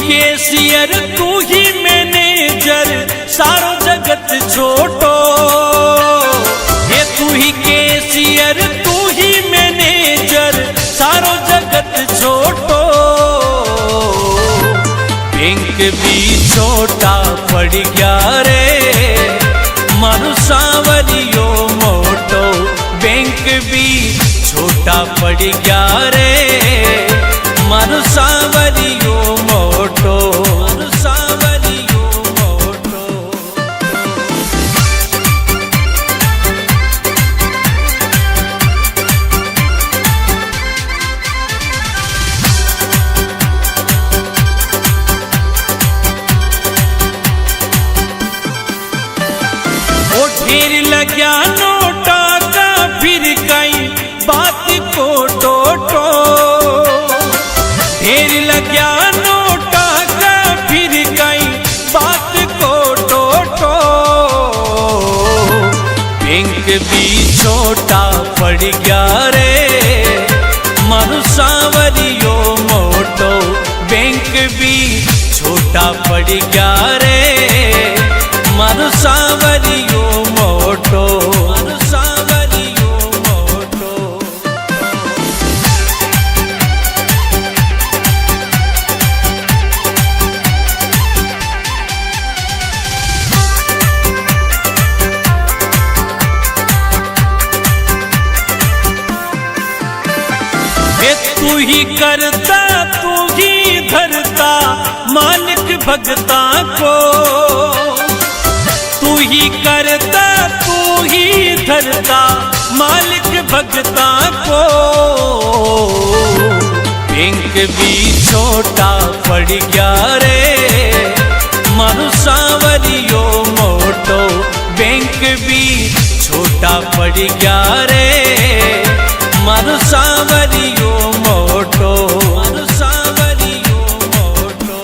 Cashier तू ही manager सारो जगत छोटो। हे तू ही केशियर तू ही मैनेजर सारो जगत छोटो। बैंक भी छोटा पड़ गया रे मारू सांवरियो मोटो। बैंक भी छोटा पड़ गया रे मारू सांवरियो मोटो। मारू सांवरियो मोटो। ओ ढेर लग्या नोटा का फिर कई बात को टोटो। ढेर लग्या नोटा का फिर कई बात को टोटो। बैंक भी छोटा पड़ गया रे मारू सांवरियो मोटो। बैंक भी छोटा पड़ गया रे मारू सांवरियो मोटो। मारू सांवरियो मोटो। तू ही करता तू ही धरता मालिक भगता को। तू ही करता तू ही धरता मालिक भगता को। बैंक भी छोटा पड़ गया रे मारू सांवरियो मोटो। बैंक भी छोटा पड़ गया रे मारू सांवरियो मोटो। मारू सांवरियो मोटो।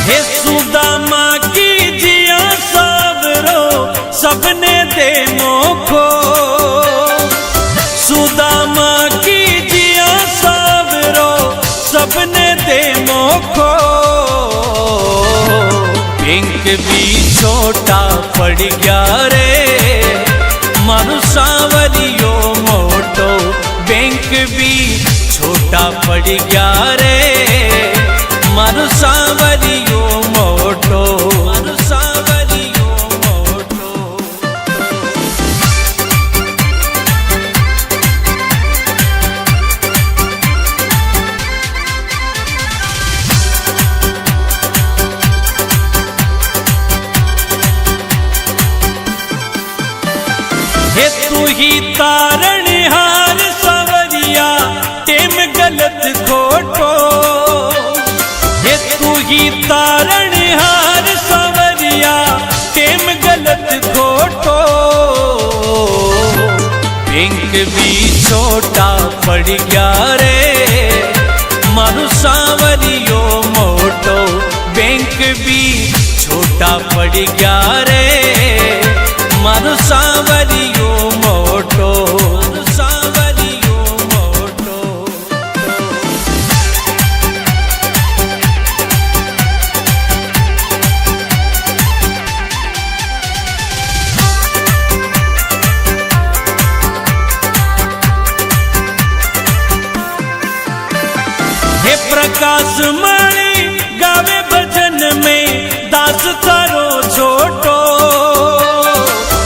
हे सुदामा की जिया सबरो सबने दे मोखो। सुदामा की जिया सबरो सबने दे मोखो। बैंक भी छोटा पड़ गया रे मारू सांवरियो मोटो। बैंक भी छोटा पड़ गया रे मारू सांवरियो मोटो। मारू सांवरियो मोटो। हे तू ही तारणहार सांवरिया टेम गलत खोटो। हे तू ही तारणहार सांवरिया टेम गलत खोटो। बैंक भी छोटा पड़ गया रे मारू सांवरियो मोटो। बैंक भी छोटा पड़ गया रे मारू सांवरियो मोटो। मारू सांवरियो मोटो। हे प्रकाश माली गावे भजन में दास थारो छोटो।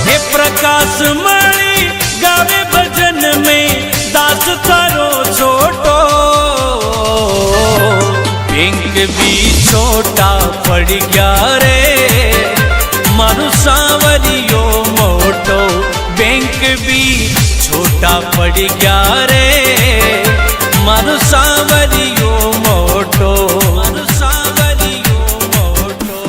हे प्रकाश माली गावे भजन में दास थारो छोटो। बैंक भी छोटा पड़ गया रे मारू सांवरियो मोटो। बैंक भी छोटा पड़ गया रे मारू सांवरियो मोटो। मारू सांवरियो मोटो।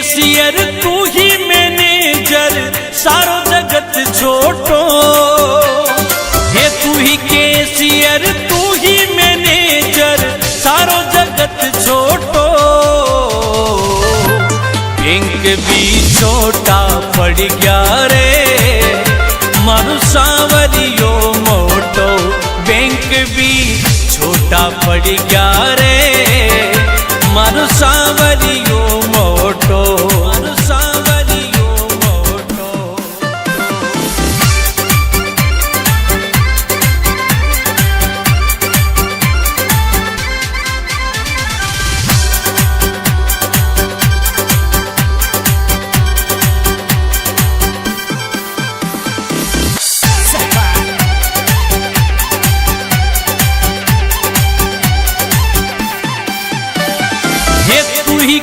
केसियर तू ही मैनेजर सारो जगत छोटो। हे तू ही केसियर तू ही मैनेजर सारो जगत छोटो। बैंक भी छोटा पड़ गया रे मारू सांवरियो मोटो। बैंक भी छोटा पड़ गया रे मारू सांवरियो मोटो। मारू सांवरियो मोटो।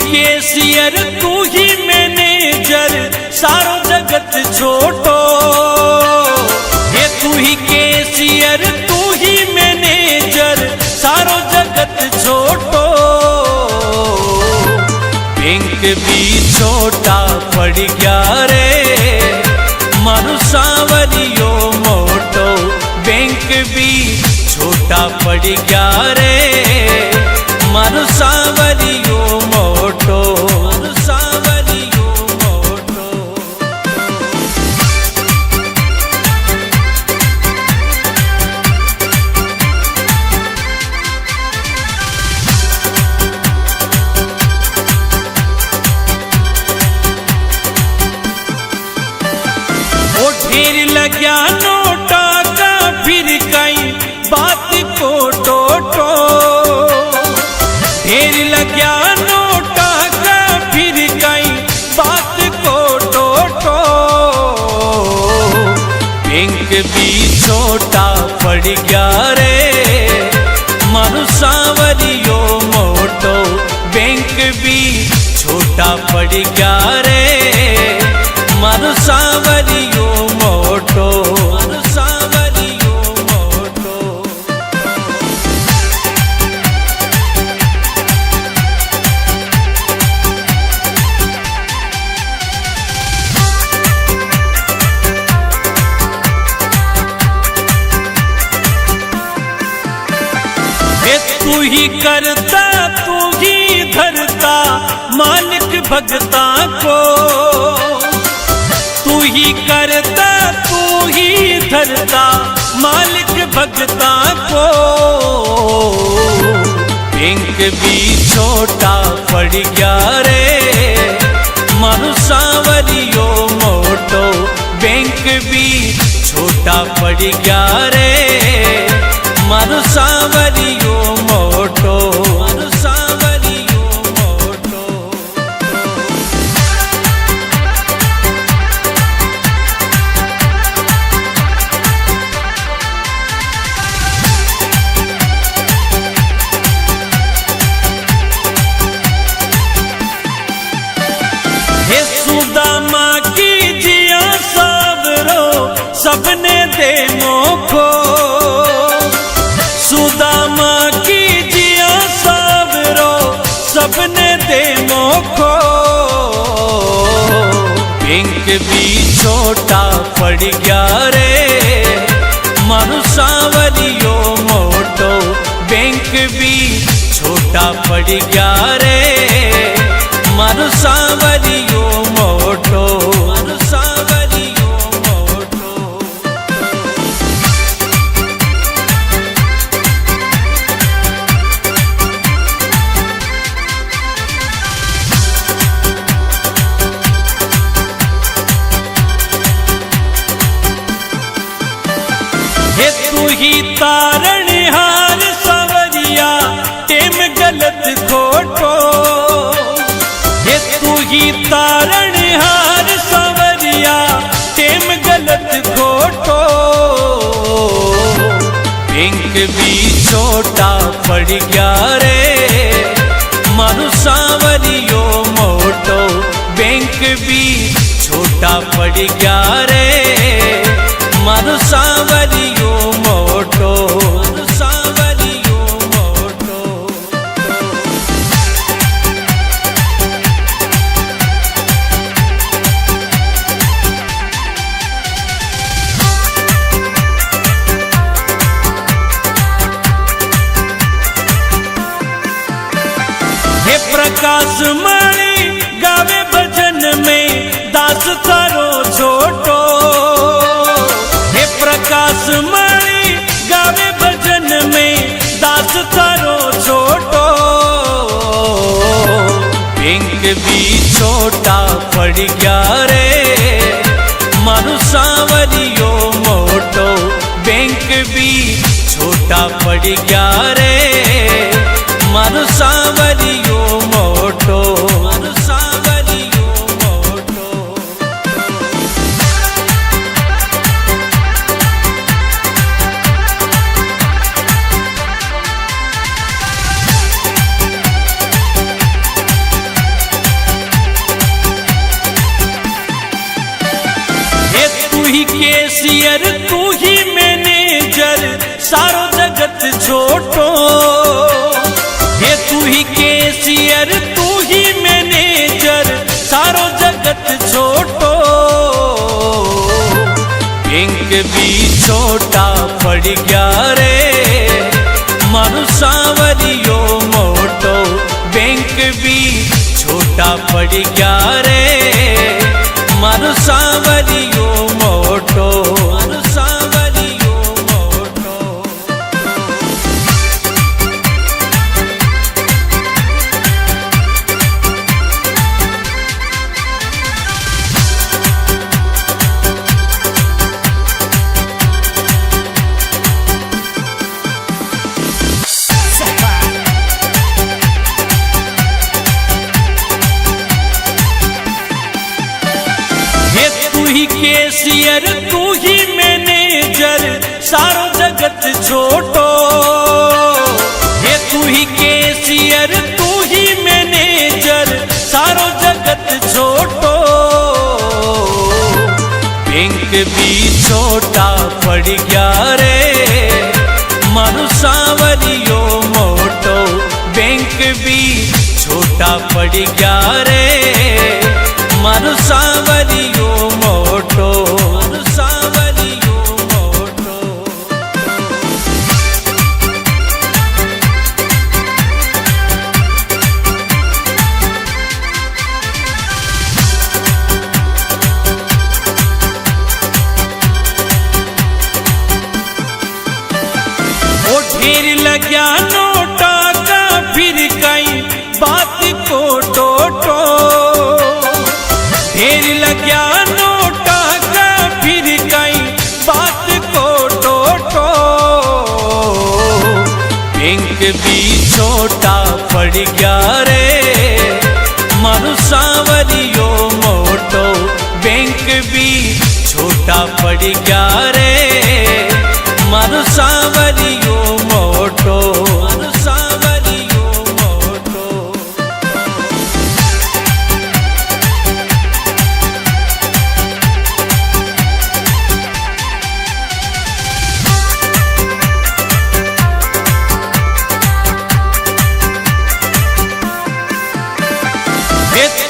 केसियर तू ही मैनेजर सारो जगत छोटो। ये तू ही केसियर तू ही मैनेजर सारो जगत छोटो। बैंक भी छोटा पड़ गया रे मारू सांवरियो मोटो। बैंक भी छोटा पड़ गया रे मारू सांवरियो मोटो। मारू सांवरियो मोटो। ओ ढेर लग्या नोटा का फिर कई बात को टोटो। ढेर लग्या नोटा का फिर कई बात को टोटो। बैंक भी छोटा पड़ गया रे मारू सांवरियो मोटो। बैंक भी छोटा पड़ गया रे मारू सांवरियो मोटो। मारू सांवरियो मोटो। तू ही करता तू ही धरता मालिक भगता को। तू ही करता तू ही धरता मालिक भगता को। बैंक भी छोटा पड़ गया रे मारू सांवरियो मोटो। बैंक भी छोटा पड़ गया रे मारू सांवरियो मोटो। मारू सांवरियो मोटो। हे सुदामा की जिया सबरो सबने दे मोखो। सुदामा की जिया सबरो सबने दे मोखो। बैंक भी छोटा पड़ गया रे मारू सांवरियो मोटो। बैंक भी छोटा पड़ गया रे मारू सांवरियो मोटो। मारू सांवरियो मोटो। हे तू ही तारणहार सांवरिया टेम गलत खोटो। हे तू ही तारणहार सांवरिया टेम गलत खोटो। बैंक भी छोटा पड़ गया रे मारू सांवरियो मोटो। बैंक भी छोटा पड़ गया रे मारू सांवरियो मोटो। मारू सांवरियो मोटो। छोटा पड़ गया रे मारू सांवरियो मोटो बैंक भी छोटा पड़ गया रे मारू सांवरियो मोटो मारू सांवरियो मोटो। तू ही कैशियर तू ही मैनेजर सारो जगत छोटो, ये तू ही कैशियर तू ही मैनेजर सारो जगत छोटो। बैंक भी छोटा पड़ गया रे मारू सांवरियो मोटो बैंक भी छोटा पड़ गया रे मारू सांवरियो मोटो मारू सांवरियो मोटो। तू ही कैशियर तू ही मैनेजर सारो जगत छोटो, ये तू ही कैशियर तू ही मैनेजर सारो जगत छोटो। बैंक भी छोटा पड़ गया रे मारू सांवरियो मोटो बैंक भी छोटा पड़ गया रे मारू सांवरियो मोटो मारू सांवरियो मोटो। ओ ढेर लग्या नोटा का फिर कई बात को टोटो, ढेर लग्या नोटा का फिर कई बात को टोटो। बैंक भी छोटा पड़ गया रे मारू सांवरियो मोटो बैंक भी छोटा पड़ गया रे मारू सांवरियो मोटो मारू सांवरियो मोटो।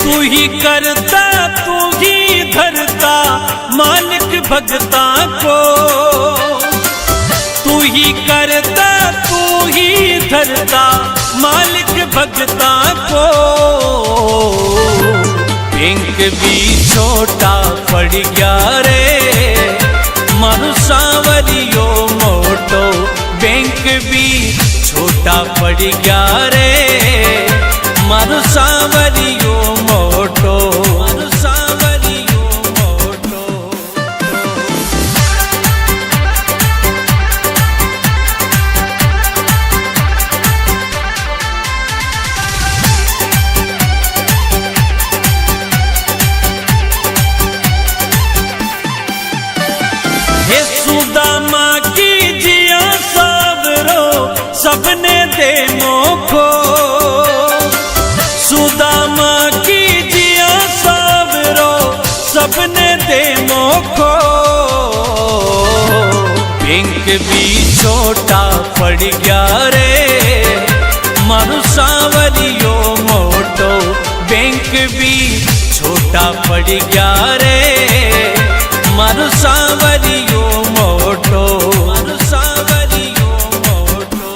तू ही करता तू ही धरता मालिक भगता को, तू ही करता तू ही धरता मालिक भगता को। बैंक भी छोटा पड़ गया रे मारू सांवरियो मोटो बैंक भी छोटा पड़ गया रे मारू सांवरियो मोटो मारू सांवरियो मोटो। हे सुदामा की जिया सबरो सबने दे मोखो, सुदामा की जिया सबरो सबने दे मोखो। बैंक भी छोटा पड़ गया रे मारू सांवरियो मोटो बैंक भी छोटा पड़ गया रे मारू सांवरियो मोटो मारू सांवरियो मोटो।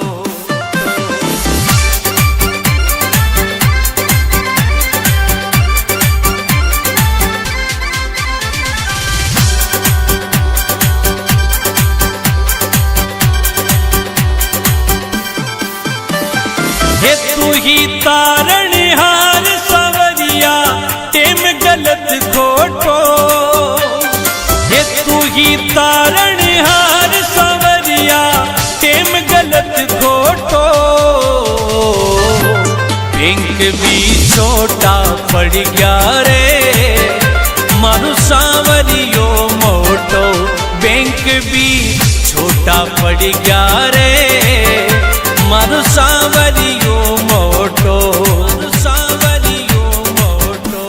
हे तू ही तारणहार सवरिया टेम भी छोटा पड़ गया रे मारू सांवरियो मोटो। बैंक भी छोटा पड़ गया रे मारू सांवरियो मोटो। सांवरियो मोटो।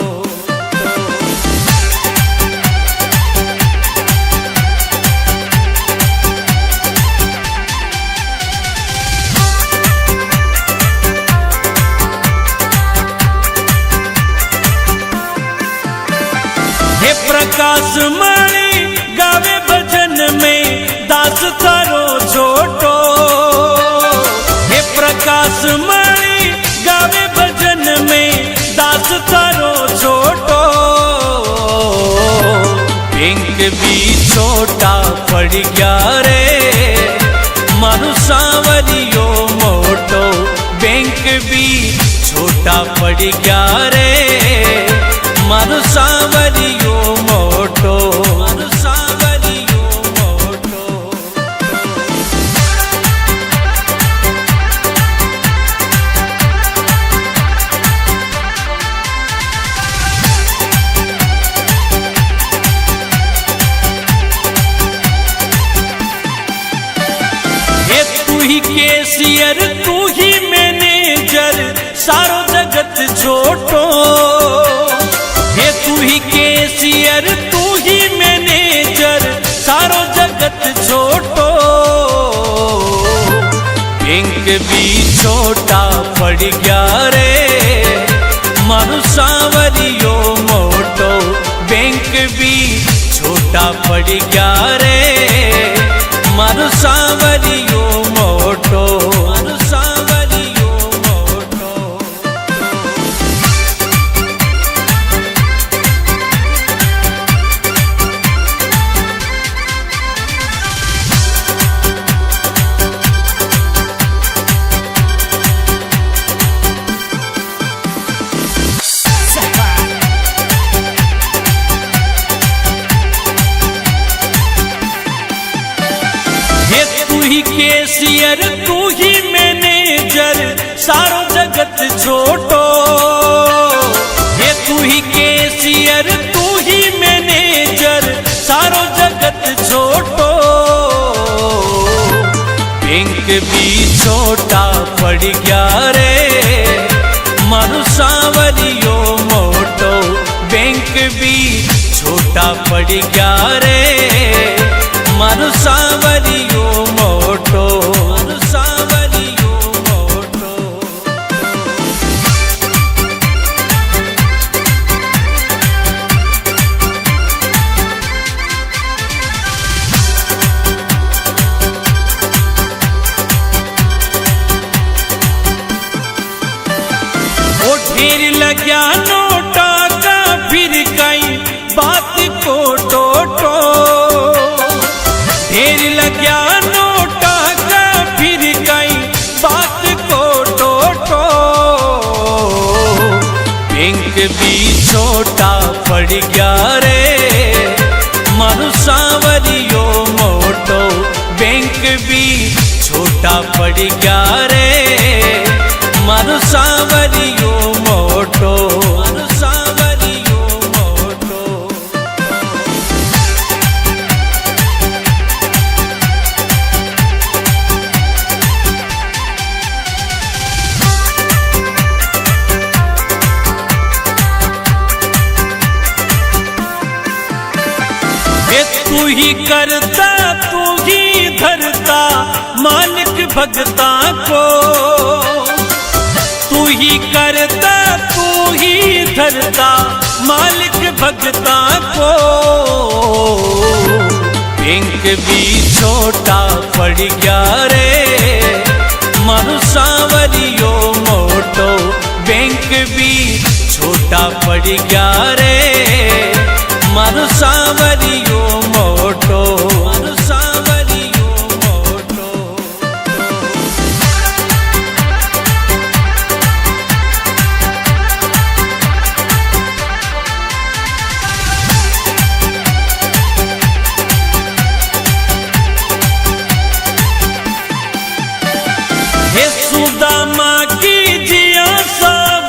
हे प्रकाश मणि गावे भजन में दास थारो छोटो। हे प्रकाश मणि गावे भजन में दास थारो छोटो। बैंक भी छोटा पड़ गया रे मारू सांवरियो मोटो। बैंक भी छोटा पड़ गया रे मारू सांवरियो मोटो। मारू सांवरियो मोटो। ये तू ही कैशियर तू ही मैनेजर सारो जगत छोटो। ये तू ही कैशियर तू ही मैनेजर सारो जगत छोटो। बैंक भी छोटा पड़ गया रे मारू सांवरियो मोटो। बैंक भी छोटा पड़ गया रे मारू सांवरियो मोटो। मारू सांवरियो मोटो। ये तू ही कैशियर तू ही मैनेजर सारो जगत छोटो। ये तू ही कैशियर तू ही मैनेजर सारो जगत छोटो। बैंक भी छोटा पड़ गया रे मारू सांवरियो मोटो। बैंक भी छोटा पड़ गया रे मारू सांवरियो मोटो। मारू सांवरियो मोटो। ओ ढेर लग्या नोटा का फिर कई बात को टोटो। ढेर लग्या नोटा का फिर कई बात को टोटो। बैंक भी छोटा पड़ गया रे मारू सांवरियो मोटो। बैंक भी छोटा पड़ गया रे मारू सांवरियो मोटो। मारू सांवरियो मोटो। ये तू ही करता तू ही धरता मालिक भगता को। तू ही करता तू ही धरता मालिक भगता को। बैंक भी छोटा पड़ गया रे मारू सांवरियो मोटो। बैंक भी छोटा पड़ गया रे मारू सांवरियो मोटो। मारू सांवरियो मोटो। हे सुदामा की जिया सब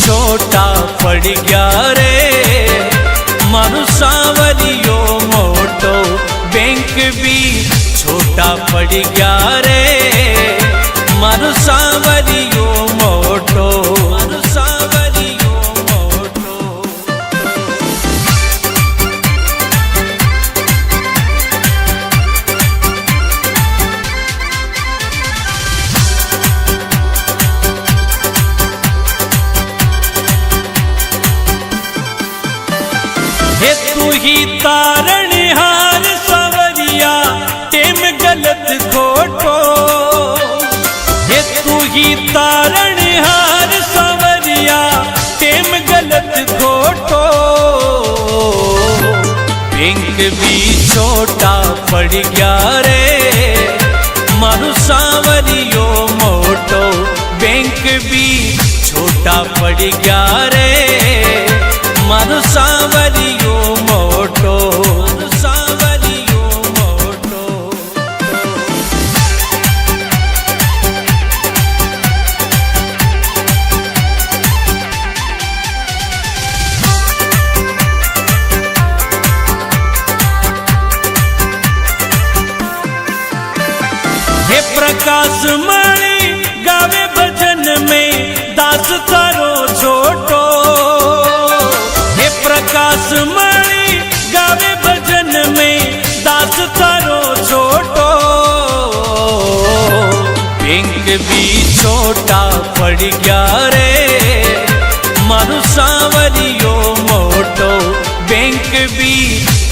छोटा पड़ गया रे, मारू सांवरियो मोटो बैंक भी छोटा पड़ गया रे, मारू सांवरियो मोटो, मारू सांवरियो मोटो। हे तू ही तारणहार सांवरिया टेम गलत खोटो, हे तू ही तारणहार सांवरिया टेम गलत खोटो, बैंक भी छोटा पड़ गया रे, मारू सांवरियो मोटो बैंक भी छोटा पड़ गया रे, मारू सांवरियो मोटो, मारू सांवरियो मोटो। हे प्रकाश मणि गावे भजन में दास तारो छोटो, हे प्रकाश मणि गावे भजन में दास तारो छोटो, बैंक भी छोटा पड़ गया रे, मारू सांवरियो मोटो बैंक भी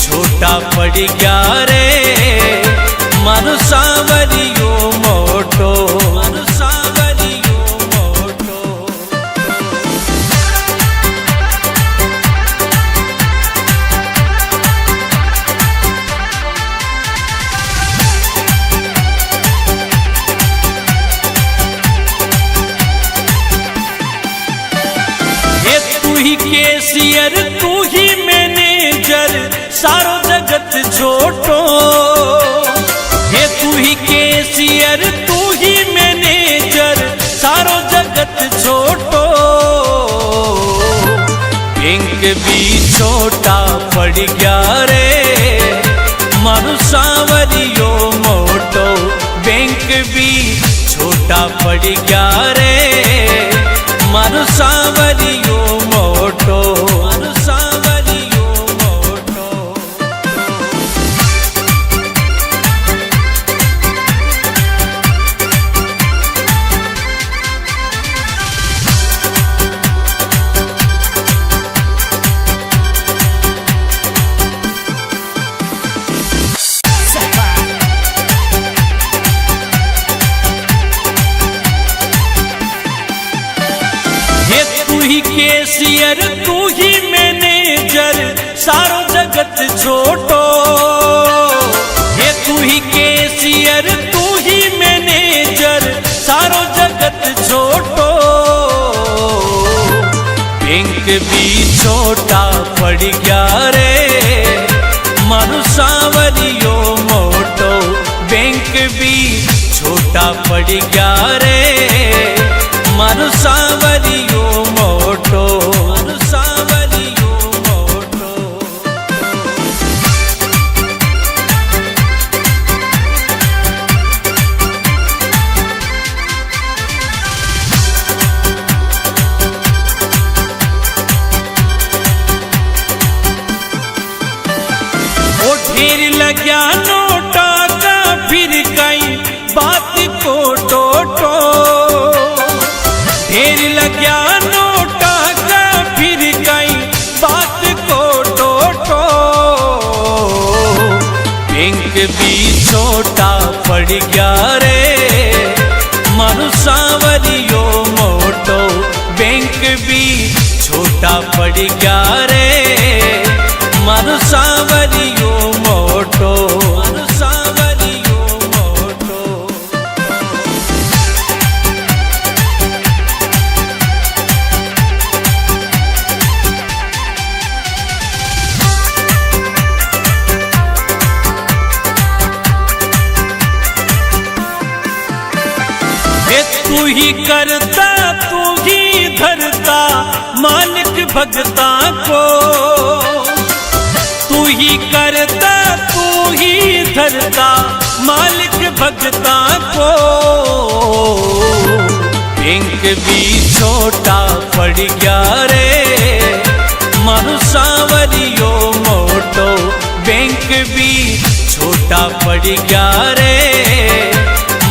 छोटा पड़ गया रे, मारू सांवरियो मोटो, मारू सांवरियो मोटो। हे तू ही कैशियर तू ही मैनेजर सारो जगत छोटो, हे तू ही कैशियर तू ही मैनेजर सारो जगत छोटो, बैंक भी छोटा पड़ गया रे, मारू सांवरियो मोटो बैंक भी छोटा पड़ गया रे, मारू सांवरियो मोटो, मारू सांवरियो मोटो। हे तू ही कैशियर तू ही मैनेजर सारो जगत छोटो, हे तू ही कैशियर तू ही मैनेजर सारो जगत छोटो, बैंक भी छोटा पड़ गया रे, मारू सांवरियो मोटो बैंक भी छोटा पड़ गया रे, मारू सांवरियो मोटो, मारू सांवरियो मोटो। ओ ढेर लग्या नोटा का फिर कई बात को टोटो, ढेर लग्या नोटा का फिर कई बात को टोटो, बैंक भी छोटा पड़ गया रे, मारू सांवरियो मोटो बैंक भी छोटा पड़ गया रे, मारू सांवरियो मोटो, मारू सांवरियो मोटो। तू ही करता तू ही धरता मालिक भगता को, तू ही करता तू ही धरता मालिक भगता को। बैंक भी छोटा पड़ गया रे मानो सांवरियो मोटो, बैंक भी छोटा पड़ गया रे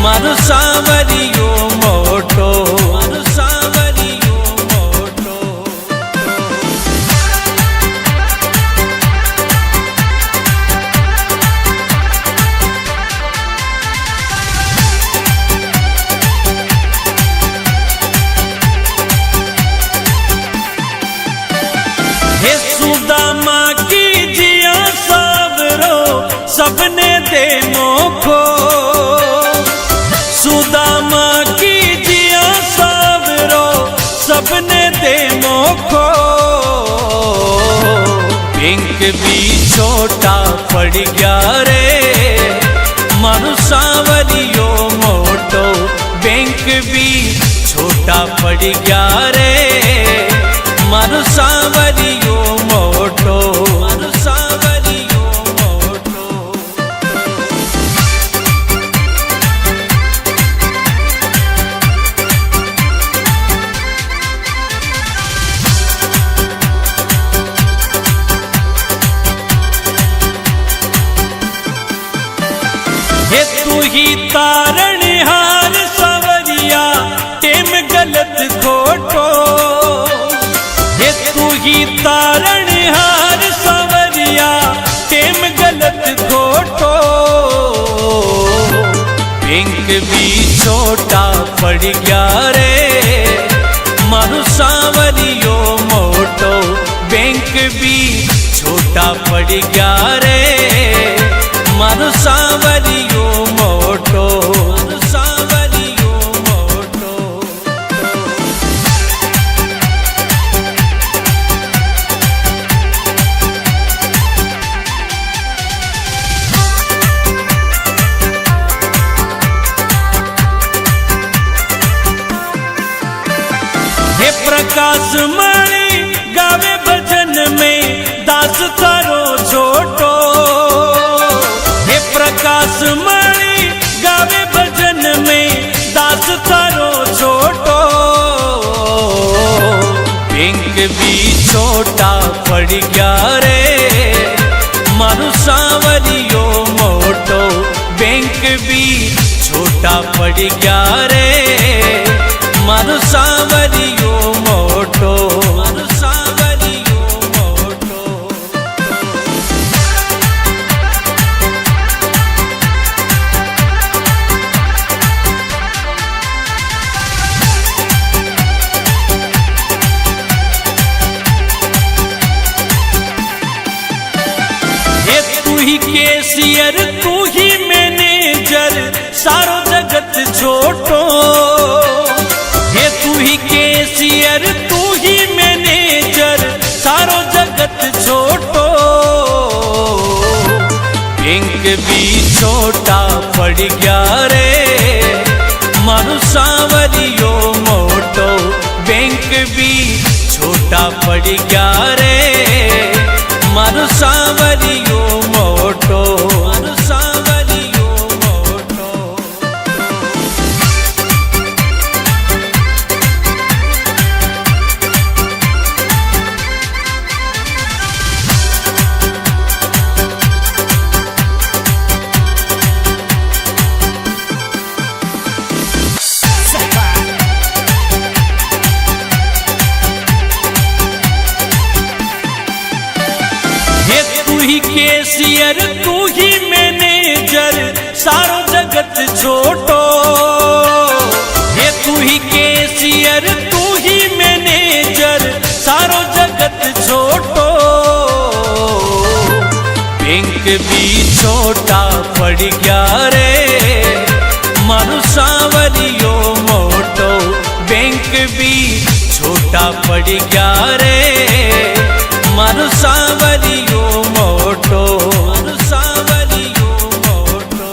मानो सांवरियो मोटो, मानो सांवरियो मोटो। हे सुदामा की जिया सावरो सबने दे मोखो, सुदामा की जिया सावरो सबने दे मोखो। बैंक भी छोटा पड़ गया रे मानो सांवरियो मोटो, बैंक भी छोटा पड़ गया रे मानो सांवरियो मोटो, मानो सांवरियो मोटो। हे तू ही तारणहार सांवरिया टेम गलत खोटो, हे तू ही तारणहार सांवरिया टेम गलत खोटो। बैंक भी छोटा पड़ गया रे मानो सांवरियो मोटो, बैंक भी छोटा पड़ गया रे मानो सांवरियो मोटो, मानो सांवरियो मोटो। हे प्रकाश मणि गावे भजन में दास थारो छोटो, हे प्रकाश मणि गावे भजन में दास थारो छोटो। बैंक भी छोटा पड़ गया रे मानो सांवरियो मोटो, बैंक भी छोटा पड़ गया रे मानो सांवरियो मोटो, मानो सांवरियो मोटो। हे तू ही कैशियर तू ही मैनेजर सारो जगत छोटो, हे तू ही कैशियर तू ही मैनेजर सारो जगत छोटो। बैंक भी छोटा पड़ गया रे मानो सांवरियो मोटो, बैंक भी छोटा पड़ गया रे मानो सांवरियो मोटो, मानो सांवरियो मोटो। हे तू ही कैशियर तू ही मैनेजर सारो जगत छोटो, हे तू ही कैशियर तू ही मैनेजर सारो जगत छोटो। बैंक भी छोटा पड़ गया रे मानो सांवरियो मोटो, बैंक भी छोटा पड़ गया रे मानो सांवरियो मोटो, मानो सांवरियो मोटो।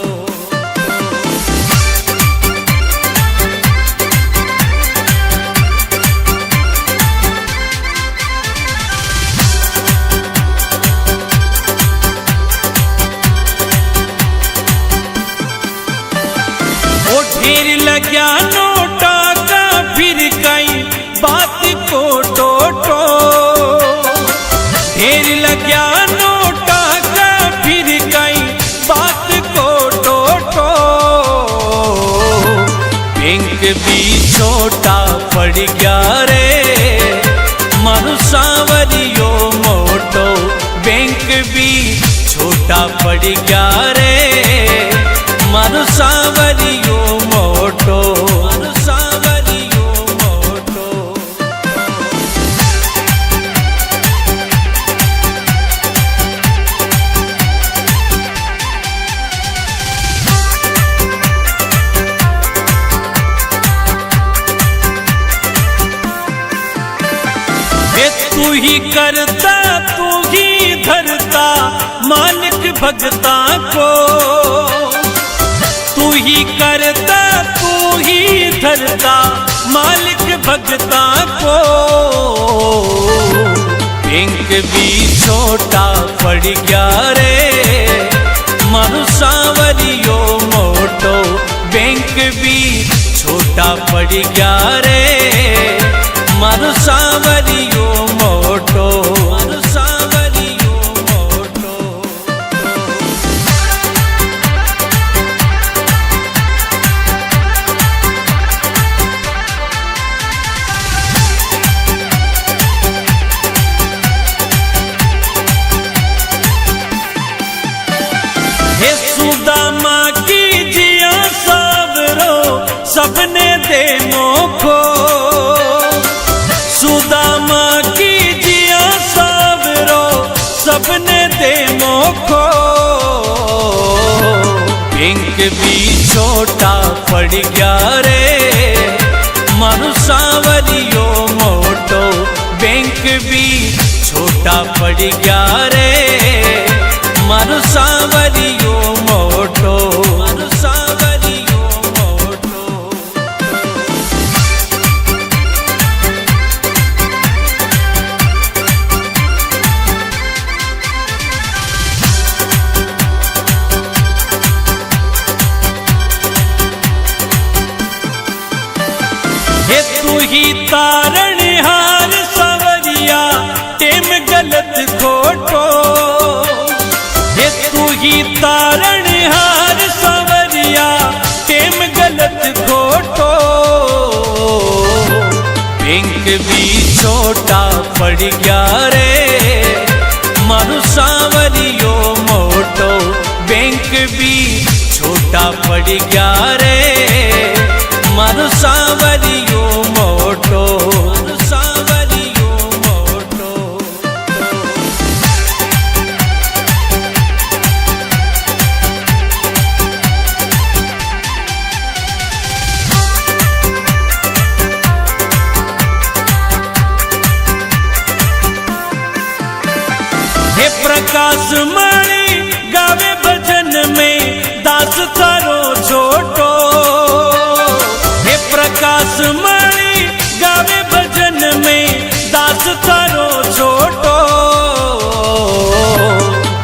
लग्या नोटा का फिर कई बात को टोटो ढेर लग्या नोटा का फिर कई बात को टोटो बैंक भी छोटा पड़ गया रे मारू सांवरियो मोटो बैंक भी छोटा पड़ गया रे मारू सांवरियो मोटो मारू सांवरियो मोटो तू ही करता तू ही धरता मालिक भगता को तू ही करता तू ही धरता मालिक भगता को बैंक भी छोटा पड़ गया रे मारू सांवरियो मोटो बैंक भी छोटा पड़ गया रे मारू सांवरियो मोटो मारू सांवरियो मोटो हे सुदामा की जिया सावरो सबने दे मोखो सुदामा की जिया सावरो सबने दे मोखो बैंक भी छोटा पड़ गया रे मारू सांवरियो मोटो बैंक भी छोटा पड़ गया रे मारू सांवरियो मोटो मारू सांवरियो मोटो हे तू ही तारण हार सांवरिया टेम गलत खोटो हे तू ही तारण हार सांवरिया टेम गलत खोटो बैंक भी छोटा पड़ गया रे मारू सांवरियो मोटो बैंक भी छोटा पड़ गया रे मारू सांवरियो मोटो मारू सांवरियो मोटो हे प्रकाश मणि गावे भजन में दास थारो छोटो हे प्रकाश मणि गावे भजन में दास थारो छोटो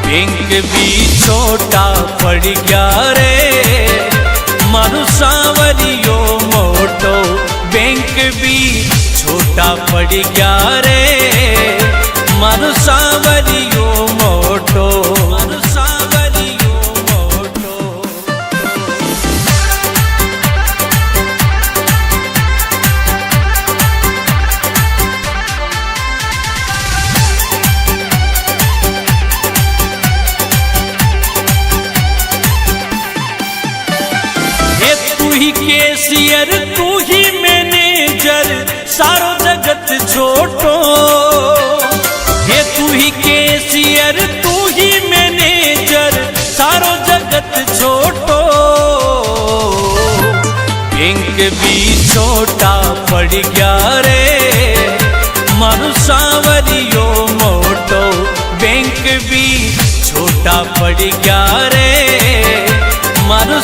बैंक भी छोटा पड़ गया रे मारू सांवरियो मोटो बैंक भी छोटा पड़ गया रे मारू सांवरियो मोटो मारू सांवरियो मोटो हे तू ही कैशियर तू ही मैनेजर सारो जगत छोटो हे तू ही कैशियर तू ही मैनेजर सारो जगत छोटो बैंक भी छोटा पड़ गया रे मारू सांवरियो मोटो बैंक भी छोटा पड़ गया रे मारू